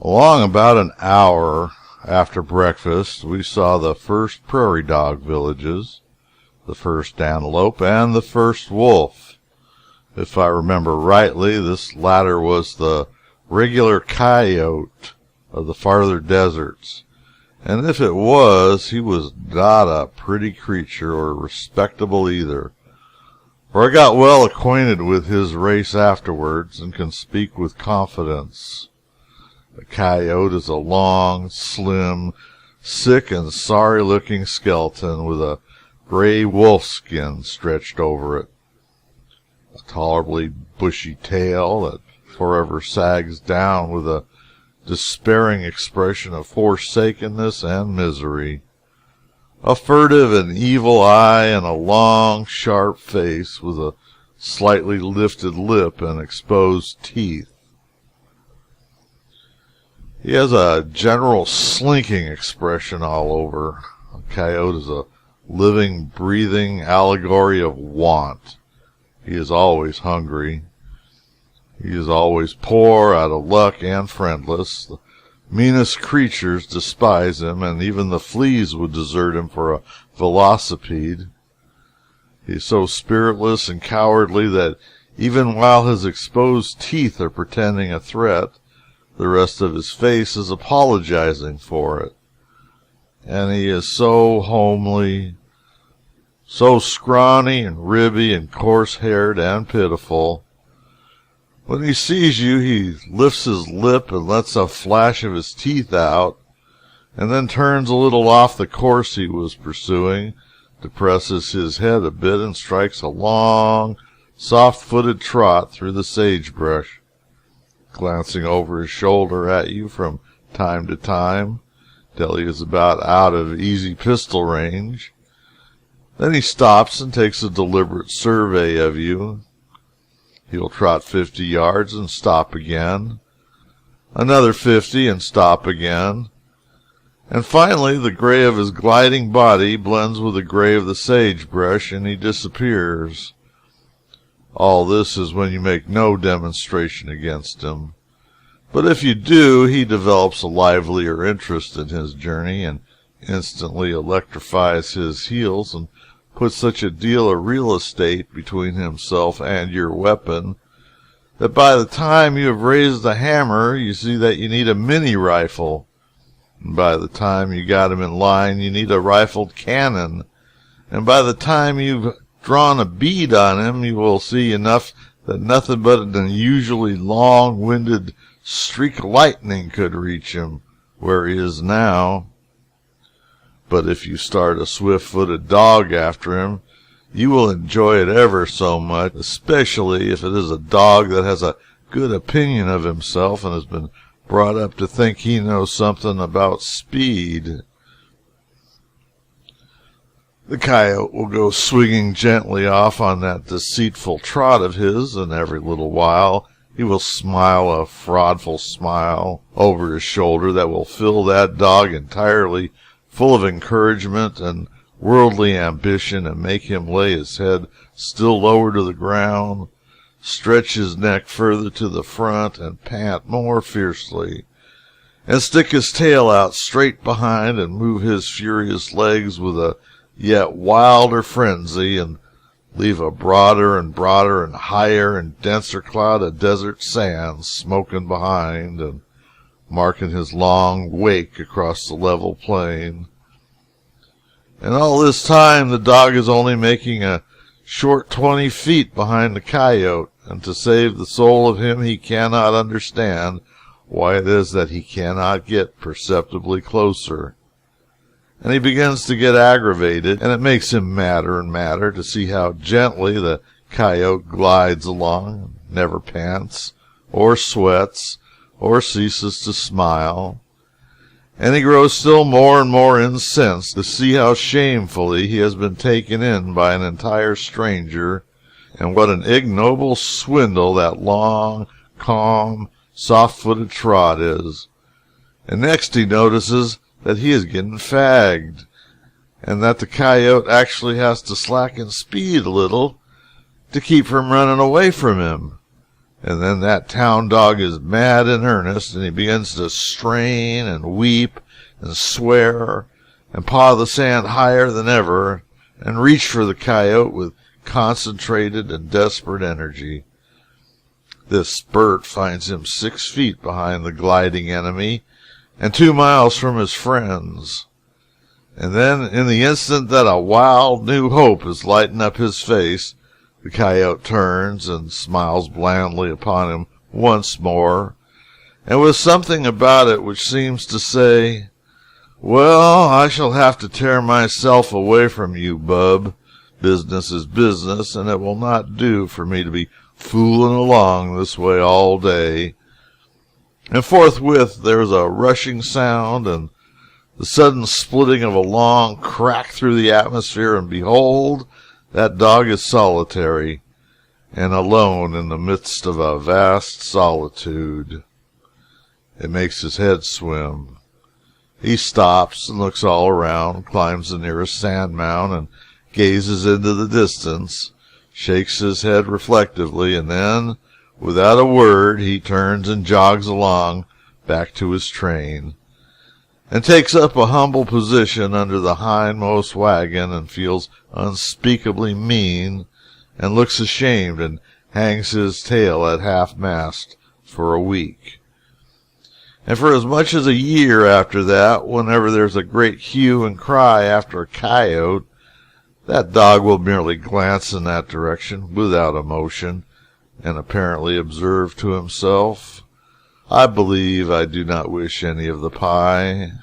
Along about an hour after breakfast, we saw the first prairie dog villages, the first antelope, and the first wolf. If I remember rightly, this latter was the regular coyote of the farther deserts, and if it was, he was not a pretty creature or respectable either, for I got well acquainted with his race afterwards and can speak with confidence. The coyote is a long, slim, sick and sorry-looking skeleton with a gray wolf skin stretched over it, a tolerably bushy tail that forever sags down with a despairing expression of forsakenness and misery, a furtive and evil eye, and a long, sharp face with a slightly lifted lip and exposed teeth. He has a general slinking expression all over. A coyote is a living, breathing allegory of want. He is always hungry. He is always poor, out of luck, and friendless. The meanest creatures despise him, and even the fleas would desert him for a velocipede. He is so spiritless and cowardly that even while his exposed teeth are pretending a threat, the rest of his face is apologizing for it. And he is so homely, so scrawny and ribby and coarse-haired and pitiful. When he sees you, he lifts his lip and lets a flash of his teeth out, and then turns a little off the course he was pursuing, depresses his head a bit, and strikes a long, soft-footed trot through the sagebrush, glancing over his shoulder at you from time to time, till he is about out of easy pistol range. Then he stops and takes a deliberate survey of you. He will trot 50 yards and stop again, another 50 and stop again, and finally the gray of his gliding body blends with the gray of the sagebrush, and he disappears. All this is when you make no demonstration against him. But if you do, he develops a livelier interest in his journey and instantly electrifies his heels and puts such a deal of real estate between himself and your weapon that by the time you have raised the hammer, you see that you need a mini rifle. And by the time you got him in line, you need a rifled cannon. And by the time you've drawn a bead on him, you will see enough that nothing but an unusually long-winded streak of lightning could reach him where he is now. But if you start a swift-footed dog after him, you will enjoy it ever so much, especially if it is a dog that has a good opinion of himself and has been brought up to think he knows something about speed. The coyote will go swinging gently off on that deceitful trot of his, and every little while he will smile a fraudful smile over his shoulder that will fill that dog entirely full of encouragement and worldly ambition, and make him lay his head still lower to the ground, stretch his neck further to the front, and pant more fiercely, and stick his tail out straight behind, and move his furious legs with a yet wilder frenzy, and leave a broader and broader and higher and denser cloud of desert sand smoking behind and marking his long wake across the level plain. And all this time the dog is only making a short 20 feet behind the coyote, and to save the soul of him he cannot understand why it is that he cannot get perceptibly closer. And he begins to get aggravated, and it makes him madder and madder to see how gently the coyote glides along, never pants, or sweats, or ceases to smile. And he grows still more and more incensed to see how shamefully he has been taken in by an entire stranger, and what an ignoble swindle that long, calm, soft-footed trot is. And next he notices that he is getting fagged, and that the coyote actually has to slacken speed a little to keep from running away from him. And then that town dog is mad in earnest, and he begins to strain and weep and swear and paw the sand higher than ever and reach for the coyote with concentrated and desperate energy. This spurt finds him 6 feet behind the gliding enemy and 2 miles from his friends. And then, in the instant that a wild new hope is lighting up his face, the coyote turns and smiles blandly upon him once more, and with something about it which seems to say, "Well, I shall have to tear myself away from you, bub. Business is business, and it will not do for me to be fooling along this way all day." And forthwith there is a rushing sound and the sudden splitting of a long crack through the atmosphere, and behold, that dog is solitary and alone in the midst of a vast solitude. It makes his head swim. He stops and looks all around, climbs the nearest sand mound, and gazes into the distance, shakes his head reflectively, and then, without a word, he turns and jogs along back to his train, and takes up a humble position under the hindmost wagon, and feels unspeakably mean, and looks ashamed, and hangs his tail at half-mast for a week. And for as much as a year after that, whenever there's a great hue and cry after a coyote, that dog will merely glance in that direction without emotion, and apparently observe to himself, "I believe I do not wish any of the pie."